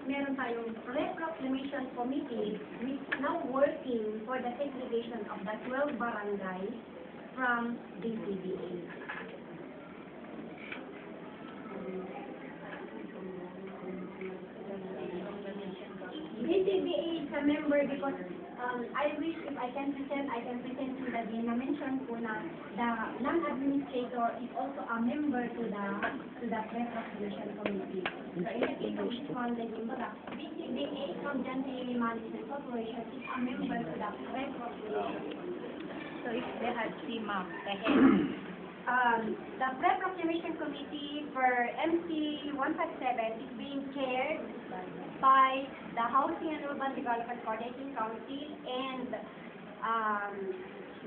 meron tayong Reclamation Committee which is now working for the segregation of the 12 barangays from DCBA. DCBA is a member because I wish if I can present to the din na mention po na the non-administrator is also a member to the Reclamation Committee. So in the case of this one, the DCBA from John Daily Management Corporation is a member to the Reclamation. So if they had three ma'am, the head. The Pre-Proclamation Committee for MC 157 is being chaired by the Housing and Urban Development Coordinating Council and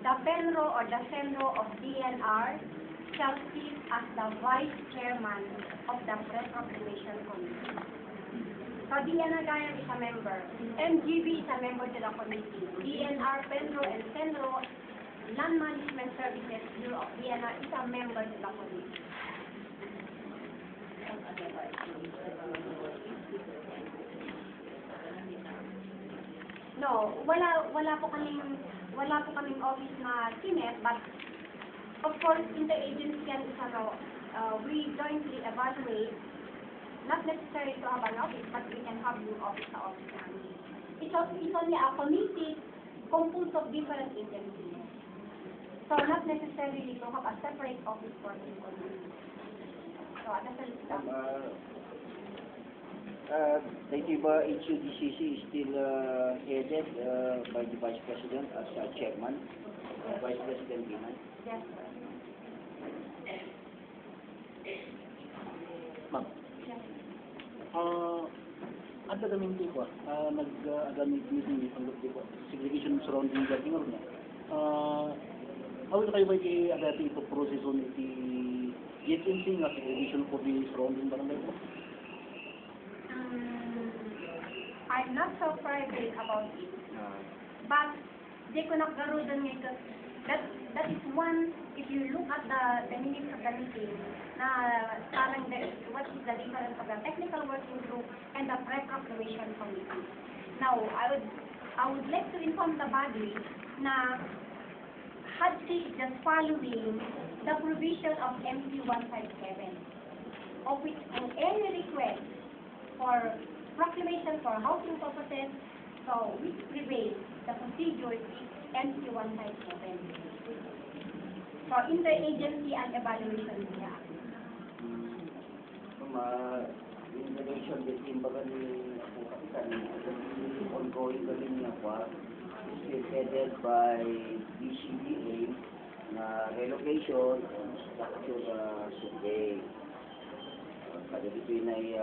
the PENRO or the CENRO of DNR shall sit as the Vice Chairman of the Pre-Proclamation Committee. So DNR Gayan is a member, MGB is a member to the committee, DNR, PENRO, and CENRO Land Management Services Bureau of Vienna is a member to the committee. No, wala po kaming office na sinet, but of course interagency yan is we jointly evaluate, not necessary to have an office, but we can have yung office sa office namin. It's only a committee composed of different agencies. So not necessarily to have a separate office for this committee. So that's a list of... Thank you, HUDCC is still headed by the Vice President as Chairman, Vice President Binan. Yes, sir. Ma'am, Yes. ang tagamindi ko, nag-agamit meeting ang lupdi ko, segregation surrounding the tingor niya. How will kayo ba i-agati ito process on iti GHMC nga segregation for the surrounding barangay ko? I'm not so private about it, but they could not garudan ngayon. That is one, if you look at the minutes of the meeting, parang what is the difference of the technical working group and the pre-proclamation committee. Now, I would like to inform the body na HUDC is just following the provision of MC 157, of which any request for proclamation for housing purposes, so which prevails, the procedure is MC 157. So interagency and evaluation niya. In relation between baga ni Kapitan, ongoing galing niya pa, is headed by DCBA na relocation and structure survey. Kada dito yun ay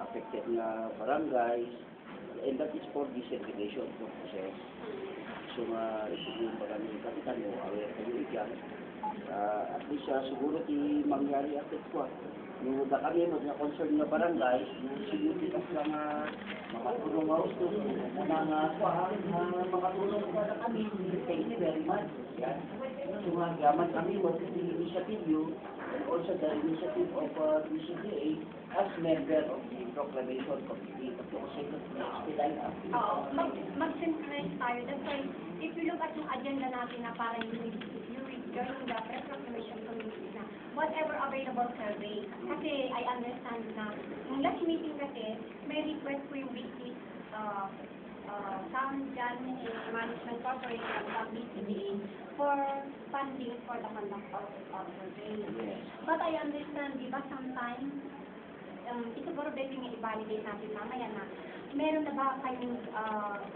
affected na barangays, and that is for desegregation process. So ito yung baga ni Kapitan mo, aware kayo dyan. At least siguro di mangyari affect ko. Yung da kami na concern na barangay, yung siguro lang makatulong ako ito. Muna makatulong para kami. Thank you very much. Yan. So gaman kami with the initiative you and also the initiative of DCBA as member of the Proclamation Committee. Kasi expedite up. Mag-synchronize tayo. That's why, if you look at yung agenda natin na parang you will join the Proclamation Committee na whatever available survey. Kasi I understand na yung last meeting kasi, may request po yung business Sound Jan Management Corporation from BCBA for funding for the conduct of survey. But I understand, di ba, sometimes, siguro pwede nga i-validate natin mamaya na meron na ba kayong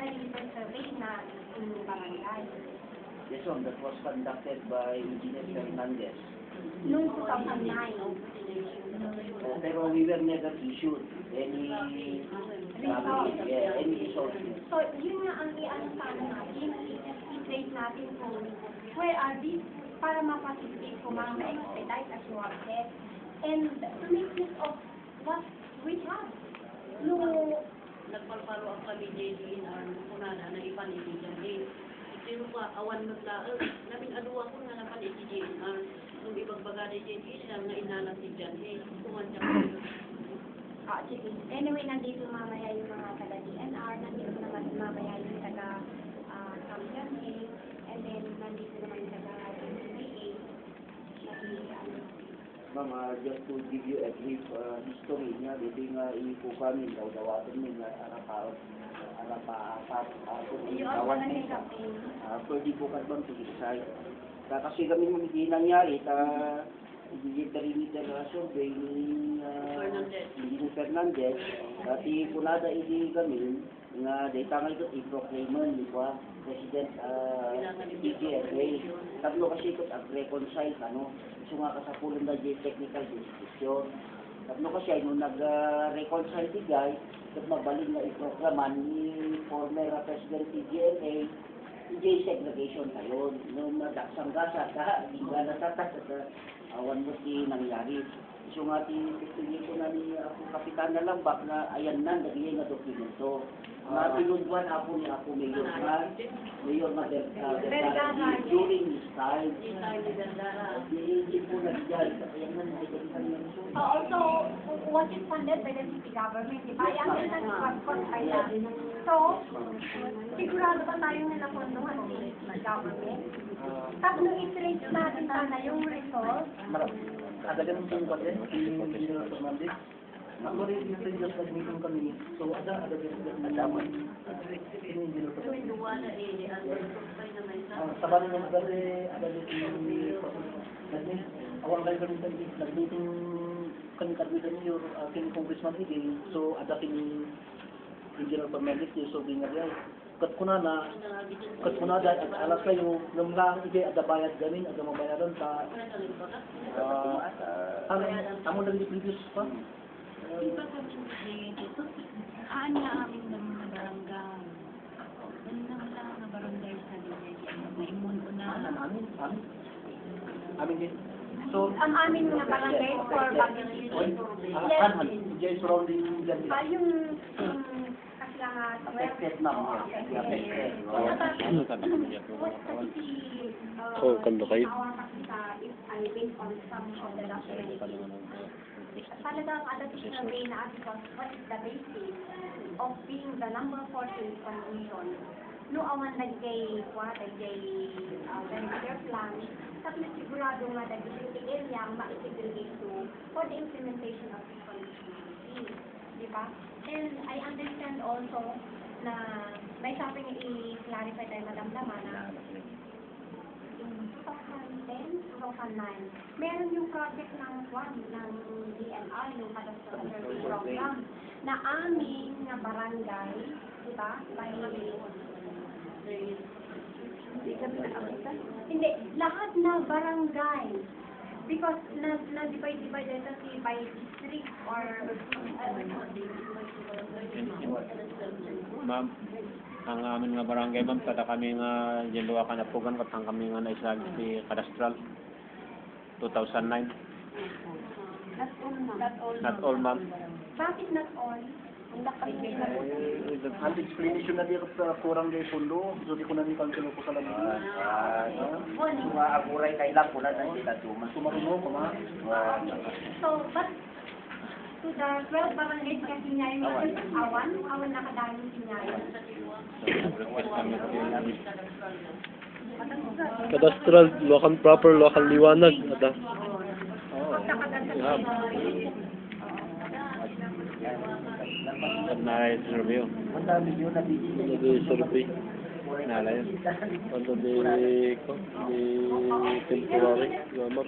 perimeter survey na in barangay? This one that was conducted by Engineer Fernandez. Noong 2009. Pero we were never issued any result. So, yun nga ang i-understand natin, i-trace natin kung where are these para ma-facilitate kung mga ma-expedite as you have said, and to make use of what we have. No, Nagpalparo ang kami JDNR kunana na ipanitigan din. Sino pa awan maglaag. Namin aduwa ko nga napan JDNR. Nung ibang baga ni JDNR nga inalang si Jan. Kuman siya. Sige. Anyway, nandito mamaya yung mga taga-DNR, nandito naman mamaya yung taga-Kampiyan A, and then nandito naman yung taga-NCA. Ma'am, just to give you a brief history niya, dito nga ipukamin, daw-dawatin mo nga arapat ako You also kawan nandito sa campaign. pwede bukas bang tugisay. Kasi kami mo hindi nangyari, hindi perimeter survey ni Fernandez, dati kunada hindi kami, nga data nga ito, i-proclaiman, di ba? President PGFA. Tatlo kasi ito, reconcile, gusto nga kasapulan na technical institution. Tatlo kasi ay nung nag-reconcile di guys, at mabalik na i-proclaman ni former President PGFA, PJ segregation tayo. Nung nadaksang gasa, hindi nga natatas at awan mo si nangyari. So nga titigil ko na ni ako kapitan na lambak na ayan na, nagiging na dokumento. Nga tinunduan ako ni ako Mayor Vergara during his time. Hindi po nagyal. Ayan na, nagiging na. So also, was it funded by the city government? Diba? I understand it was funded by that. So, sigurado ba tayong nanapunduhan ng city government? Tapos nung i-trace natin sana yung result, Ada ganun yung content, yung General Fernandez. Ako rin yung previous nag-meeting kami, so ada ganun adaman. Yung General Fernandez. Sabahan niya ada din awang kayo ganun tayo, nag-meeting kami kadwitan niyo, aking congressman hindi, so ada kini yung General Fernandez, yung sobrang nga kat kuna da alas kayo ng lang ide ada bayad gamin ada mabayaran sa amo nang previous pa Iba kami dito. Anya amin ng mga barangay. Ano lang na barangay sa dito. Naimun ko na. amin din so ang aming mga barangay for Baguio City. han jay surrounding dyan Yung kasi nga, Affected na mo. Affected. Kando kayo. Based on some of the documents. Talagang additional way na ask what is the basis of being the number 14 condition. No awan nagkay beneficiary plan, tapos sigurado nga nag-city area ang ma-segregate to for the implementation of this condition. Di ba? And I understand also na may something i-clarify tayo Madam Lama na in 2010, 2009, meron yung project ng DNR, yung Cadastral Survey Program, na aming na barangay, di ba? Hindi, lahat na barangay. Because na-divide ito by district or Ma'am, ang amin nga barangay ma'am, kada kami nga ginluwa ka na pugan, katang kami nga naisag si Cadastral 2009. Not all ma'am. Bakit not all? Ang nakapagin na po. ang explanation na dito sa kurang day pundo so di ko na ni kanselo ko sa labi Mga aguray kailang po na kita tumas. sumarunong ko ma So, but to the 12 barangays kasi niya yung awan nakadaming sinyayo. Request kami Cadastral, proper local liwanag. Ada. na review. Ang dami yun na Jadi survey. Nala yun. Ano di temporary. Gamot.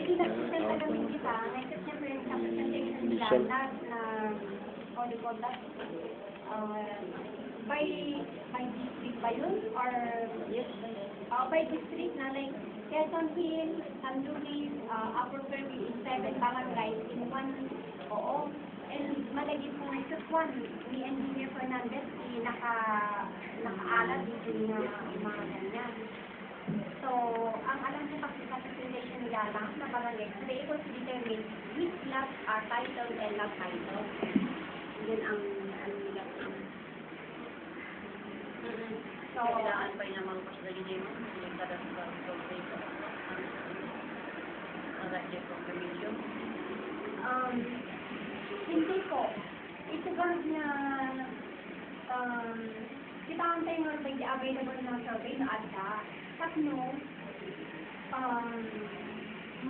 Initial. By district ba yun? Or by district na like Quezon Hill, San Luis, Upper Fairview, 7 barangays in one, oo. And malagit po na one ni Engineer Fernandez, nakaalat dito yung mga ganyan. So, ang alam ko kasi sa presentation nila lang sa barangay, they able to determine which lots are titled and not titled. Yun ang nila. So, kailangan pa yung mga pasalagin mo, yung Cadastral Survey ko. Ang Radyo Confirmation. Hindi po. isugat niya, kita ang tayo nga ba available na survey na ada. Tapno,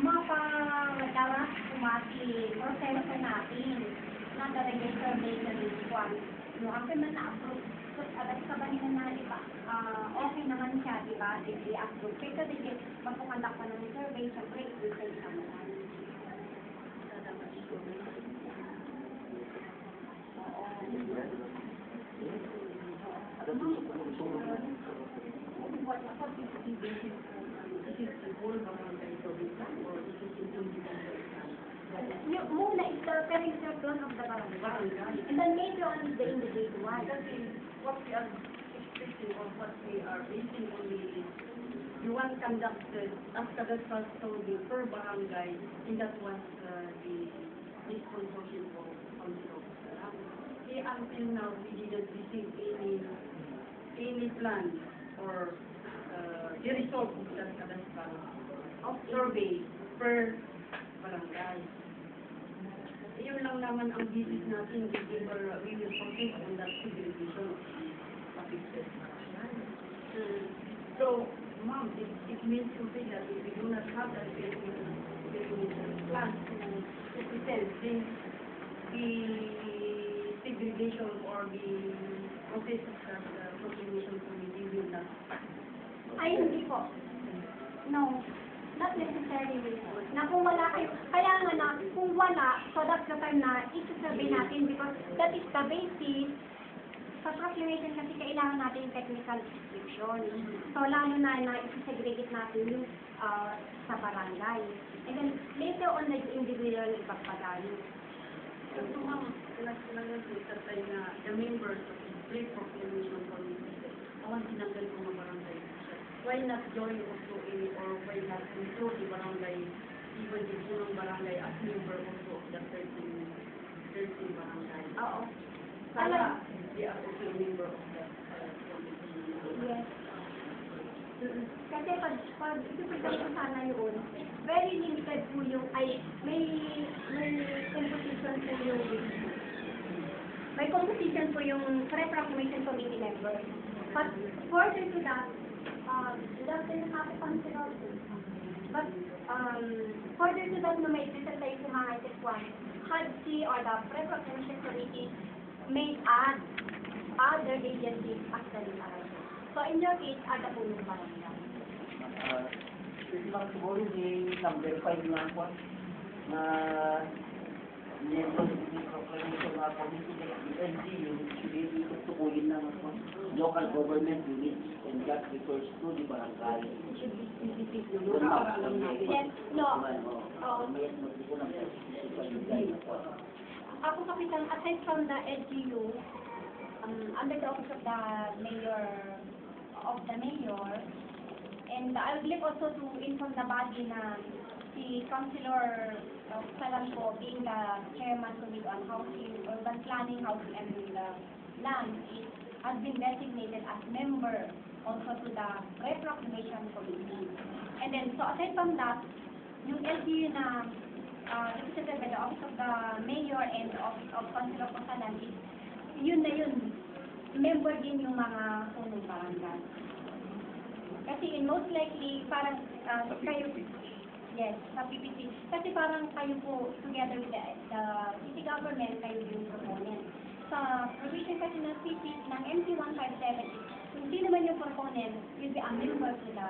mapadawas kumati proseso natin na talaga survey na this one. No, after man na-approve, so, alas ka ba nila na, diba, okay naman siya, diba, i-approve. Kaya kasi magpukandak pa ng survey, syempre, i-say sa mga. Muna is the perimeter zone of the barangay. And then later on is the individual. What we are expecting or what we are basing on is the one conducted after the first survey per barangay, and that was the consortium of council. Until now, we didn't receive any plan or the result of that cadastral of survey per barangay. Yun lang naman ang business natin, we will focus on that segregation of affected. So, ma'am, it means to say that if we do not have that segregation plan to present, then the segregation or the process of that proclamation committee will not. Ay, hindi po. No. Not necessarily. Na kung wala kayo, kaya nga na, kung wala, so that's the time na isusurvey natin because that is the basis. Sa proclamation kasi kailangan natin yung technical description. So lalo na isi-segregate natin yung sa barangay. And then later on, the individual ipagpadayo. So, ma'am, kailangan po tatay na the members of the pre-proclamation committee, awan tinanggal po ng barangay. Why not join also or why not include the barangay, even the Bunong barangay as member also of the 13 barangay? Oo. Sana, they are also a member of that committee. Yes. Kasi pag isusurvey ko sana yun, very limited po yung, may composition po yung, pre-proclamation committee members. But further to that, without the nakakapang also. But further to that, na may present tayo sa mga one, HUD-C or the pre-proclamation committee may add other agencies as the legal. So in your case, ada po yung barangay. Pwede lang siguro yung number 5 nga po na members of the proclamation na committee na LGU should be able to tukuyin ng local government units and that refers to the barangay. Should be specific yung Yun lang. Yes, no. May hindi ko lang Ako kapitan, aside from the LGU, under the office of the mayor, and I would like also to inform the body na si Councilor Salanco being the chairman committee on housing, urban planning, housing and land, has been designated as member also to the pre-proclamation committee. And then, so aside from that, yung LGU na represented by the office of the mayor and the office of Councilor Cosalan is, yun na yun, member din yung mga punong barangay. Kasi most likely, parang kayo, yes, sa PPC. Kasi parang kayo po, together with the city government, kayo yung proponent. Sa provision kasi ng city, ng MT 157, kung sino man yung proponent, will be a member to the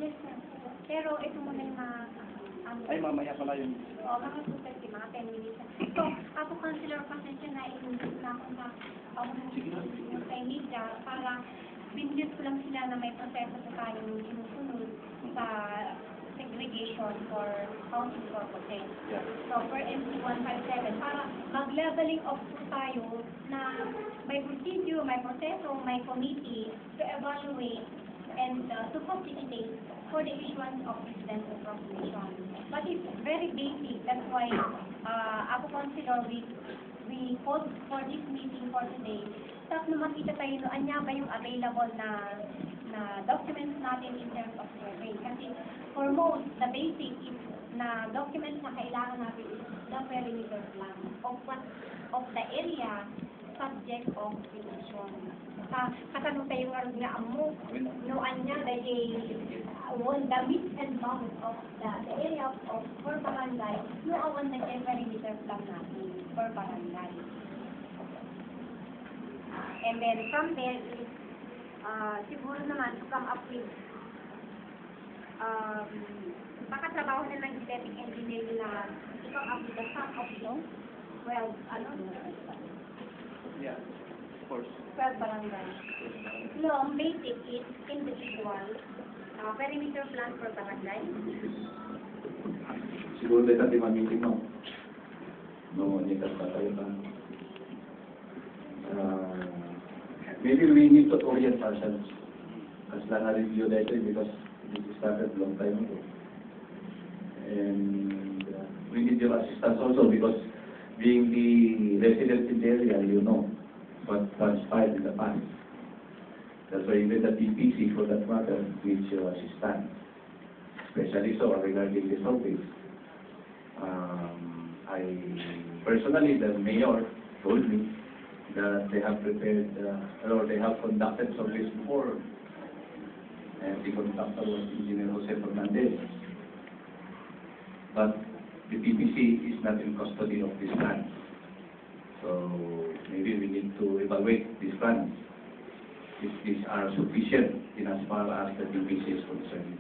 yes, sir. Pero ito muna yung mga Ay, mamaya pala yun. Oo, mga super, mga 10 minutes. So, ako, Councilor, pasensya na, inulit na ako sa kay media para binigyan ko lang sila na may proseso po tayong sinusunod sa segregation for housing purposes. So, for MC 157, para mag-leveling off po tayo na may procedure, may proseso, may committee to evaluate and to facilitate for the issuance of presidential proclamation. But it's very basic. That's why ako consider we called for this meeting for today. Tapos na makita tayo no, anya ba yung available na documents natin in terms of survey. Kasi for most, the basic is na document na kailangan natin is the perimeter plan of the area subject of petition. Katanong tayo nga amo, noan niya dahil the meets and bounds of the area of per barangay, noawan na yung perimeter plan natin per barangay. And then from there is siguro naman to come up with baka trabaho na ng genetic engineering na to come up with the sum of law. Well, Yeah, of course. 12 barangay. Law, basic is individual. Perimeter plan per barangay. Siguro tayo natin mamitin, no? No, nikas pa tayo ba? Maybe we need to orient ourselves. As lang na-review dito because this started long time ago. And we need your assistance also because being the resident in the area, you know what transpired in the past. That's why even the TPC, for that matter, needs your assistance. Especially so regarding the surveys. I personally, the mayor told me that they have prepared, or they have conducted surveys before. And the conductor was Engineer Jose Fernandez. But the PPC is not in custody of this land. So maybe we need to evaluate these plans if these are sufficient in as far as the PPC is concerned.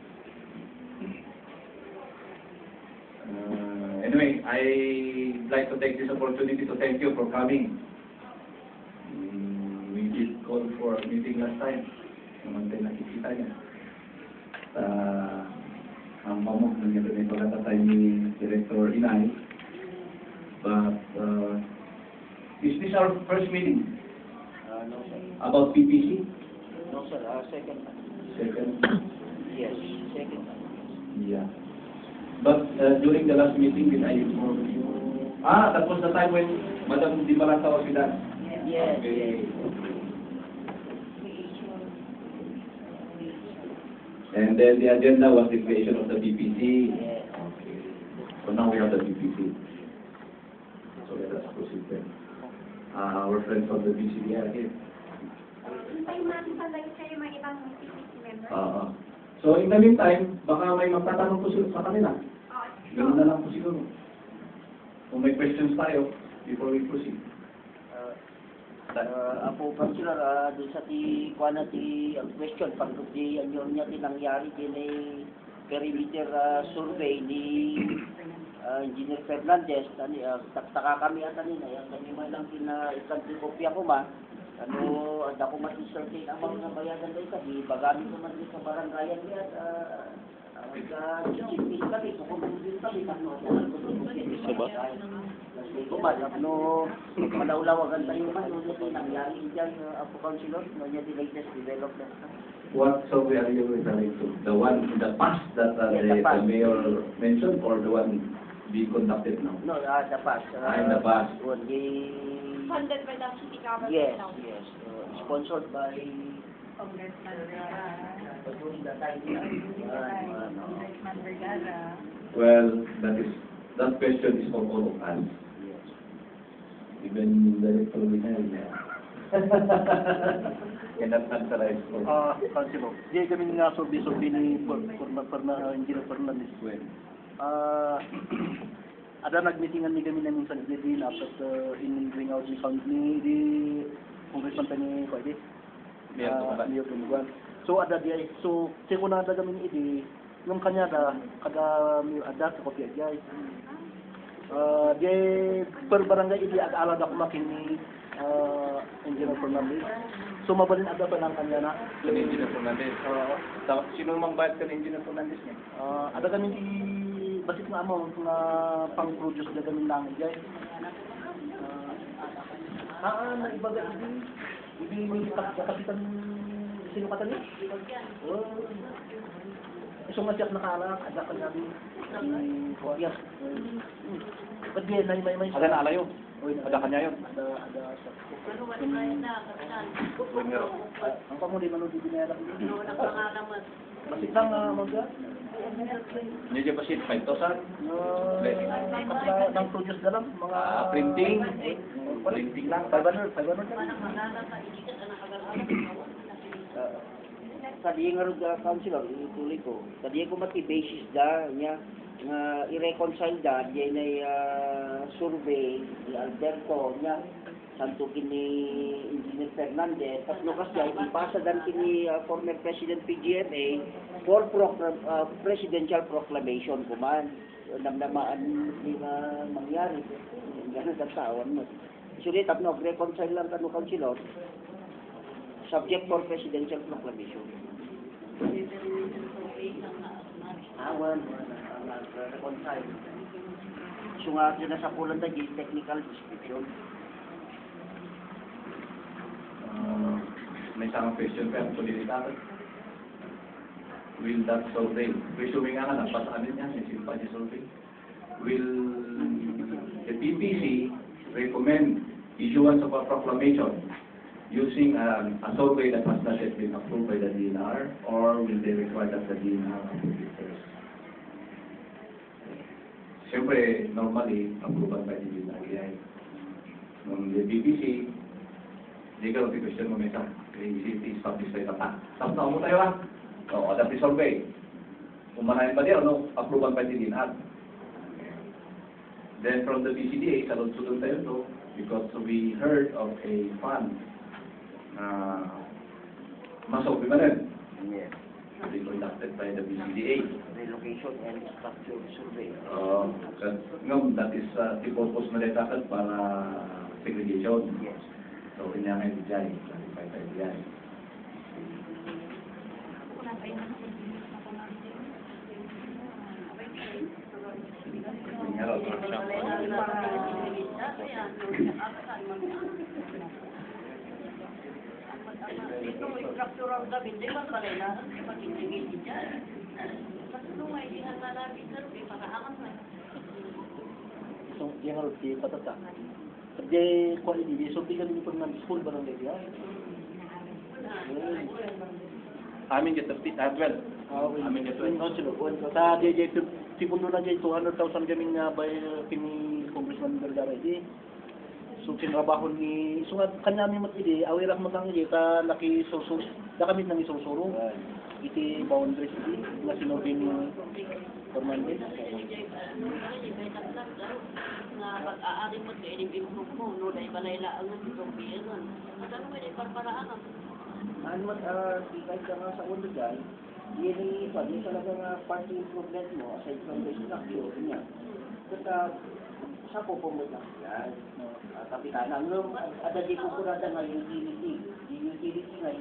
Anyway, I'd like to take this opportunity to thank you for coming. We did call for a meeting last time. Naman tayo nakikita niya. Ang mamok ng ito nito katatay ni Director Inay. But is this our first meeting No, sir. about PPC? No, sir. Second. Second? Yes, second. Yeah. But during the last meeting, did I inform you? That was the time when Madam Di Malata was with us. Yes, Okay. And then the agenda was the creation of the PPC. yes. Okay. So now we have the PPC. So let us proceed then. Our friends from the PCD are here. Hintayin natin sa lagi kayo mga ibang PPC members. So in the meantime, baka may magtatanong po sila sa kanila. Ganoon na lang po siguro. Kung may questions tayo, before we proceed. Ako Councilor, doon sa kuha na ang question, pag di anyo niya tinangyari din perimeter survey ni Engineer Fernandez, taka kami at na kami man lang ikan kopya ko ma, ada ko mas-certain amang na bayadan na isa, di bagami naman din sa barangayan niya at chichipis kami, kukumpulin kami, malawlawagan tayo man, nangyari dyan, Apo Councilor, niya the latest development. What survey are you referring to? The one in the past that Yes, the past. the mayor mentioned, or the one being conducted now? No, the past. In the past. Funded by the city government Yes, now. yes. Sponsored by Congressman during the time. Vergara. Well, that question is for all of us. Yes. Even Director Winay. Cannot answerize for Councilor, di kami nga survey ni Engineer Fernandez. when. Ada nagmeetingan ni kami na minsan din after in bring out ni Congressman ni Pwede. Mayor Tumugan. So ada dia, so siko na ada kami idi nung kanya kada ada sa kopya dia. Dia per barangay idi ada alada ko makini Engineer Fernandez. So mabalin ada pa lang kanya na Engineer Fernandez. Sino mang bayad ka ng Engineer Fernandez niya? ada kami di basit nga amount nga pang-produce na kami lang dia. Na ibaga hindi may kapitan sino ka tani? So nga siya nakala ada ka namin kopya. But di may Aga na alayo. Ada kanya yun. Ada sa... Ano ba na kapitan? Primero. Ang pamuli man di dinala ko. Ano nang pangalaman? Masik lang mga Hindi dyan pa sheet, 5,000. nang produce na lang mga Printing. Printing lang. 500 lang. Manang magala ka idikat na nakagalaman. Tadi nga rin councilor, ituloy ko. Tadi ko mati basis da niya nga i-reconcile da diyan ay survey ni Alberto niya santo kini Engineer Fernandez at lukas niya ipasa dan kini former President PGMA for presidential proclamation kuman namnamaan di na mangyari ganun ang tawan mo sulit at reconcile lang kanu councilor subject for presidential proclamation. Awan, reconcile. So nga, sinasapulan na yung technical description. May isang question pa, soliditated. Will that survey, presuming nga napasaan din yan, simpa niya survey, will the PPC recommend issuance of a proclamation using a survey that has not yet been approved by the DNR, or will they require that the DNR approve it first? Siyempre, normally, approval by the DNR. Nung the BPC, legal of the question mo mesa, it is published by the PAC. Tapos na mo tayo Oo, that is survey. Kung manahin ba diyan, approval by the DNR. Then from the BCDA, salud-sulod tayo to, because we heard of a fund masok ba rin? Yes. To be conducted by the BCDA. Relocation and structure survey. That is the purpose na detakat para segregation. Yes. So, kanya nga dijay. Clarify tayo dijay. Ito structural gabi, di ba pala na? Pag-intingin dyan. Kasi nung may ginangalabit na rin, para-aman na. So, general di patata. Di ko ini so bigan ni pag school barang dia. Amin dyan, 12. Amin dyan, 12. No sila. Sa DJ tipon na DJ 200,000 gaming nga by kini Congressman Vergara di. So trabaho ni so kanya mi matidi awira mo kang ita laki susus da kami nang isusuro. Iti boundaries di na sinobi ni Fernandez. Na pag-aari mo sa inim-improve mo, no, dahil balayla ang nagtutong biyan. At ano may parparaan ang Ano man, kahit ka nga sa ulo dyan, yan ay iba, yung talagang party improvement mo, aside from the structure niya. Kaya, sa pupumot lang yan. Kapitana, ada di kukurada nga utility. Yung utility nga,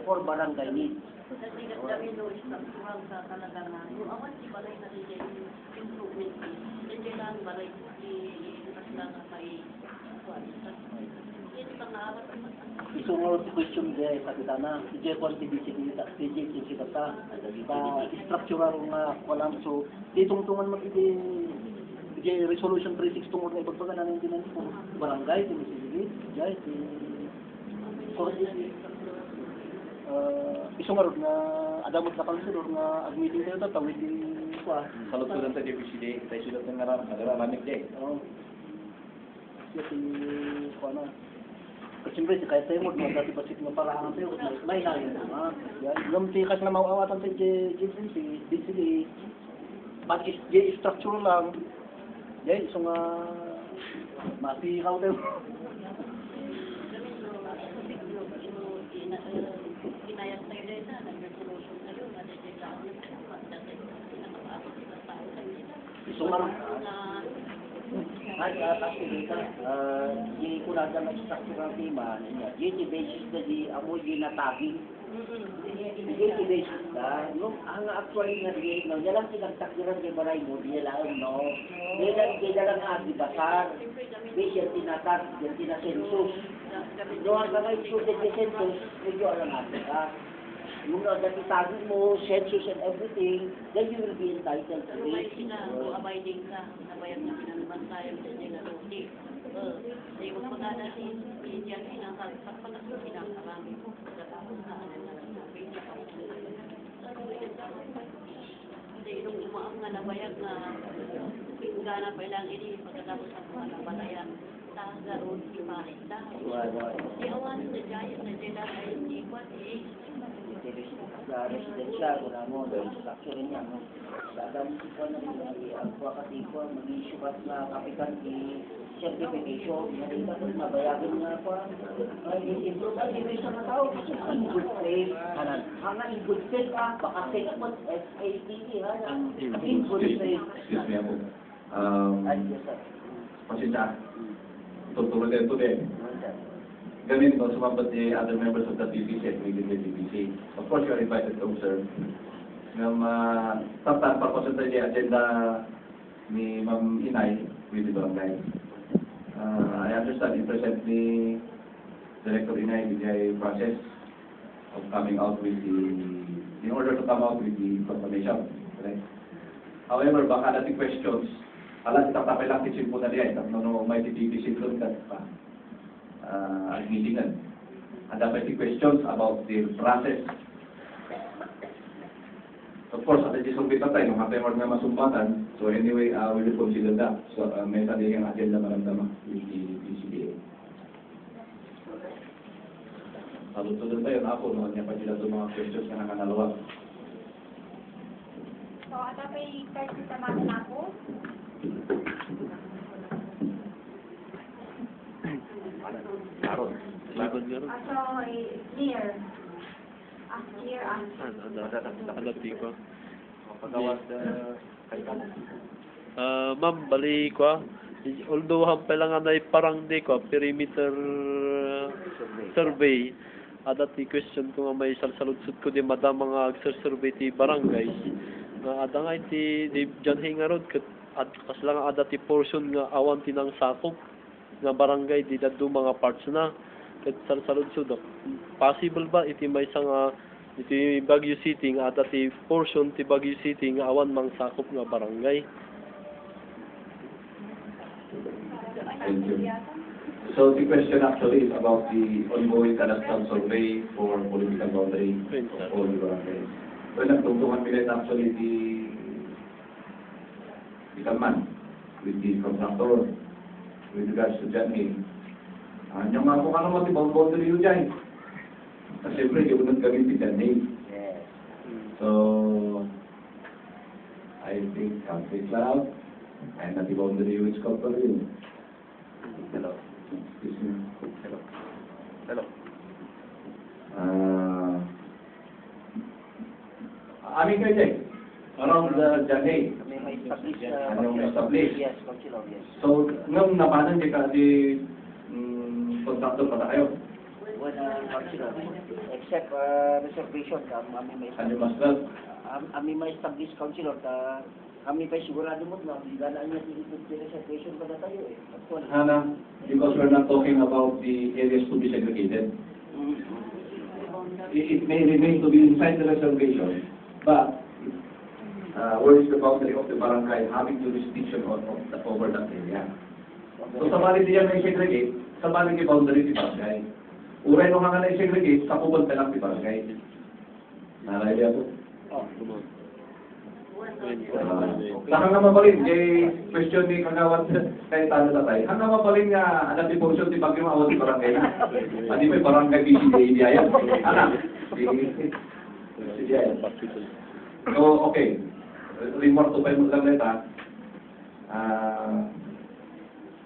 for barangay needs. kasi kami no, structural sa talaga na, yung awan si balay na rin improvement. Hindi lang balay, mas lang kay hindi pa naawat Isunod question dia kapitana. DJ quantity DJ kita ta. Structural nga walang so ditungtungan mo iti DJ resolution 36 tungod na ibang pagkanan ng tinan ko barangay tinisigi jay ti isungarod na adamot na kansulor nga admitting tayo tatawid di kwa Salud-sudan sa DPCD, tayo sulat ng ngaram, adalah manik day. oh si kwa na siyempre si kahit tayo mo dati basit mo paraan tayo may layo na yan yung tikas na mauawatan sa JCC DCD pag structure lang yan isang matikaw tayo inayat tayo dahil na nag-resolution tayo na dahil sa isang araw Ay, actually, di kurada ng structural tema, yun yung basis na di amo ginataging. Yun yung basis na, yung ang actually nga rin, no, yan lang sinagtakiran kay Baray mo, di lang, no? Di lang agibasar, base yan tinatag, yan tinasensus. No, ang mga student yung census, medyo alam natin ka. Yung natitagin mo, census and everything, then you will be entitled to may it. sila, abiding ka, nabayag na pinanabantayan sa nila, barangada si Indian nasa pagpapalagyo pinakarami po pagkatapos na hindi nung umaam nga nabayag na pinggana pa ilang ini pagkatapos ng mga nabalayan tagaroon si Paris dahil di awan sa giant na sila ay hindi pa Sa residensya, wala mo, dahil sa structure niya, no? Dadang si Kwan na rin, ang kwa kasi Kwan, mag-issue ka na kapitan di certification, nakita ko, nabayagan nga pa, ay, improve ang image ng tao, kasi ang good faith, hanga in good faith, baka statement, SATE, in good faith. Excuse me ako. Ay, yes, sir. Pasensya. Tutulog din ito din. Ganun ko, sumabat the other members of the PPC at within the PPC. Of course, you are invited to observe. Sometimes pa-concentrate the agenda ni Ma'am Inay with the barangay. I understand you presently Director Inay with the process of coming out with the, in order to come out with the proclamation. Right? However, baka natin questions, alam kita tapay lang kitsin po na diyan, no may PPC doon ka pa. Meetingan. Ada pasti questions about the process. Of course, ada disumpi tayo, nung hapay nga masumbatan. So anyway, we will consider that. So may tadi yung agenda maramdaman with the PCBA. Salut-salut tayo na ako, nung niya pa sila sa mga questions na nakanalawag. So, ada pa yung kahit sa mga na ako? Likod nga rin. So, clear. Clear as Adati ko. Pagawas Ma'am, bali ko. Although hampay lang na parang di ko, perimeter survey. Adati question ko nga may salsaludsud ko di madam mga agser-survey ti barangays. Nga ada nga iti di dyan hingarod kas lang adati portion nga awan tinang sakop nga barangay di dadto mga parts na ket salsaludsud. Possible ba iti may nga iti Baguio City nga adati portion ti Baguio City nga awan mang sakop nga barangay? Thank you. So the question actually is about the ongoing cadastral survey for political boundary of all the barangays. Well, nagtungtungan nila actually the Kalman with the contractor with regards to John A. Yung mga kung ano mo, boundary yun dyan. Kasi siyempre, yung nagkamit si John A. Yes. So, I think Country Club and the boundary which cover yun. Hello. Excuse me. Hello. Hello. Amin kayo dyan. Around the John A. Kami may establish Anong establish? Yes, councilor, yes. So, ngam napanan di ka di contractor pa na kayo? When councilor, except reservation, kami may Ano mas well? may establish councilor, kami pa sigurado mo na galaan niya yung reservation pa na tayo eh. Actually. Hana, because we're not talking about the areas to be segregated. It may remain to be inside the reservation, but where is the boundary of the barangay having jurisdiction over that area? So sa bali diyan may segregate, sa bali kay boundary di barangay. Uray nung nga na-segregate, sa kubod ka lang di barangay. Nalay ako. Saka nga mabalin, kay question ni Kagawad kay Tano Tatay, hanggang mabalin nga alam di portion di Baguio awat di barangay na. Adi may barangay BCDA diya. Anak, BCDA. So, okay. Remark to pa yung lang neta.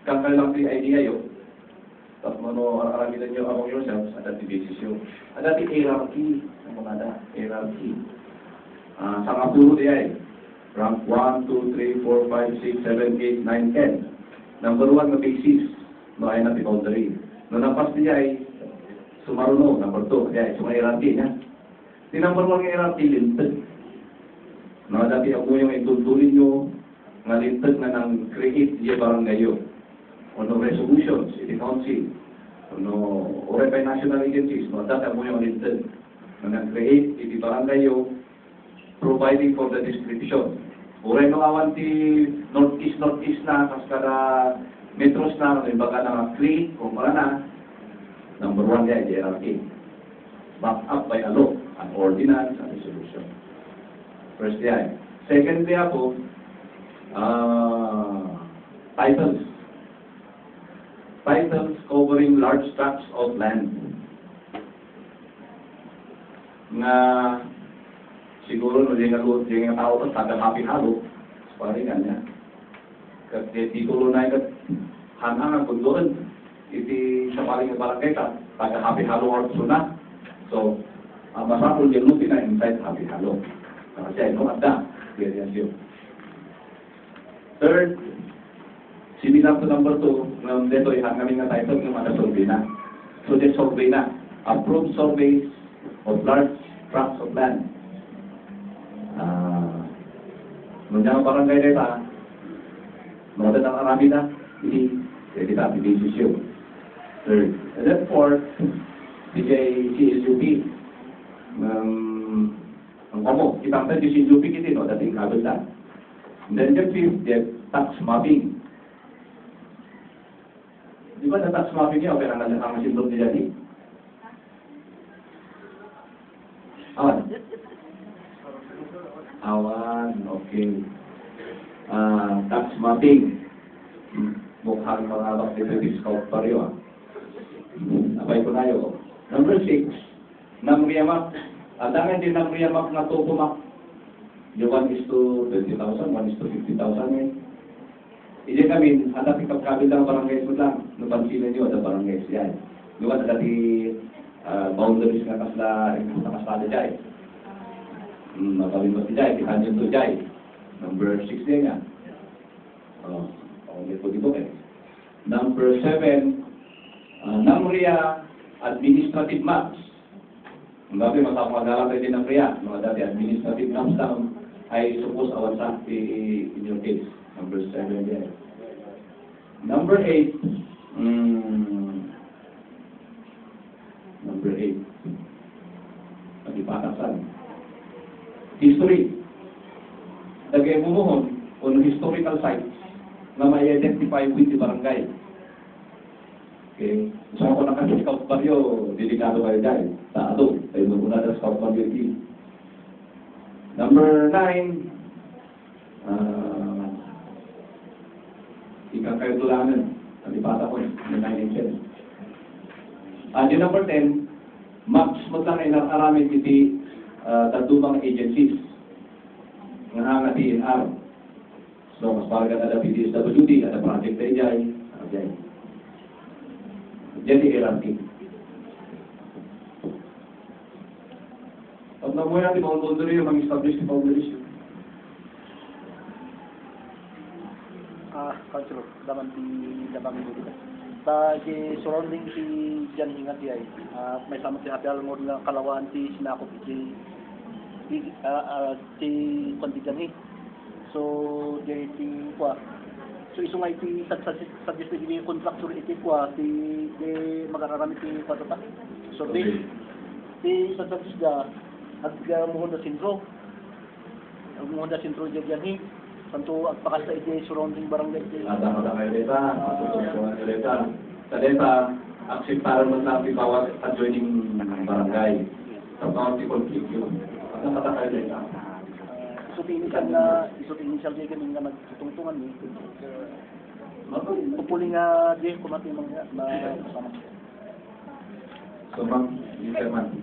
Kakalang di idea yun. Tapos ano, aramilan nyo among yourselves, ada di basis yun. Ada di hierarchy. Ang mga ada, hierarchy. Sa kapuro diya eh. Rank 1, 2, 3, 4, 5, 6, 7, 8, 9, 10. Number 1 na basis. No ay na di boundary. No napas diya ay sumaruno. Number 2, diya ay sumay hierarchy niya. Di number 1 nga hierarchy, linted. No, dati ako yung itutulin nyo nga linted na nang create diya barangay yun. Ono resolutions, iti council. Ono, oray by national agencies. No, dati ako yung linted na nang create iti barangay yun providing for the description. Oray no awan ti northeast na kaskara metros na, baga na free, kumpara na, number 1 yan, hierarchy. Backed up by a law, an ordinance, and resolution. First yan. Secondly ako, titles. Titles covering large tracts of land. Nga, siguro no, yung tao ko, taga-happy-halo, paringan niya. Kasi titulo na yung hanang ang doon, iti sa paling barangay ka, taga-happy-halo or suna. So, masakol yung lupi na inside happy-halo. Kasi ito ada, experience yun. Third, similar to number 2, dito ihanggamin na title ng mga survey na. So, the survey na, approved surveys of large tracts of land. Nung barangay na ito, mga ng arami na, hindi kita bibisisyo. Third. And then fourth, CSUP. Ang komo, kita ang CSUP kita, no, dating kabel na. And then the fifth, the tax mapping. Di ba na tax mapping niya, pero ang masindog niya dyan Awan, okay. Tax mapping. Mukhang mga bakit-discount pa rin, Abay ko tayo. Number 6, NAMRIA map. Dangan din NAMRIA map na topo map. Yung 1:20,000, 1:50,000 Hindi kami, dati pagkabil lang barangay mo lang. Napansinan nyo, ada barangay siya. Yung dati boundaries nga nakasada dyan. Makalimot si Jai, kitanyan to Jai. Number 6 din nga. Dito eh. Number 7, NAMRIA administrative maps. Ang dati matapagala tayo din NAMRIA, mga dati administrative maps lang ay suppose awan sa in your case. Number 7 din. Number 8, number 8, pagipatasan. History. Dagay mo mohon on historical sites na may identify with the barangay. Okay. So ako na kasi scout baryo, delikado kayo dyan. Taado. Tayo muna na scout baryo din. Number 9, ikang kayo tulanan. Alipata ko yung 9 and 10. Yung number 10, maps mo lang ay nakaramin iti tatubang agencies ng hanga TNR. So, mas baga ada PDSWD, ada Project Tejay, dyan. Dyan di hierarchy. Pag nabuhay natin, boundary yung mag-establish ni boundaries yun. Councilor, daman di labangin mo dito. Surrounding si Jan Hingat ay may sama si Happy Almor na kalawaan si Sinakop si Kundi Jan Hing. So, di kwa. So, isungay ti sa district ni contractor iti kwa ti magararami ti kwa ta. So, di sa district at mohon da sentro. Ang mohon da sentro Jan Hing. Tanto agpakas sa iti surrounding barangay iti. Ada kayo deta, masusunod kayo deta. Sa deta, akseptaran mo sa bawat adjoining barangay. Sa bawat i-conflict yun. Ano kata kayo deta? Iso initial di kami nga nagtutungtungan ni. Pupuli nga di kumati mga kasama. So, ma'am, yung chairman.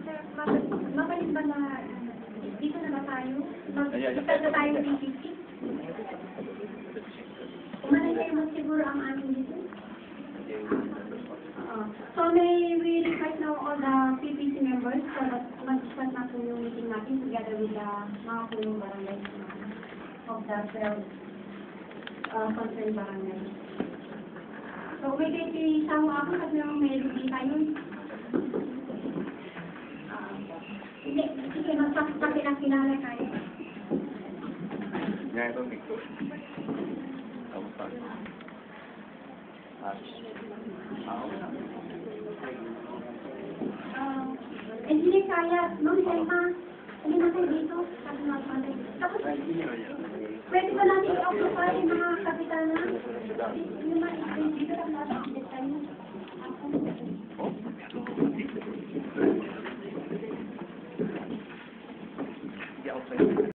Sir, mabalik ba na dito na ba tayo? Mag-start na tayo ng PPC? Umanay mo siguro ang aming dito. So may we request now all the PPC members so that mag-start na po yung meeting natin together with the mga pulong barangay of the 12 concerned barangay. So may kayo ako kasi may rugi tayo. Hindi, sige, magpapakilala tayo. Ngayon ito, Nico. Kamusta? Hindi kaya, Ma'am Selma, hindi na kayo dito. Tapos Pwede ba natin i-occupy mga kapitana? Yung mga dito lang natin.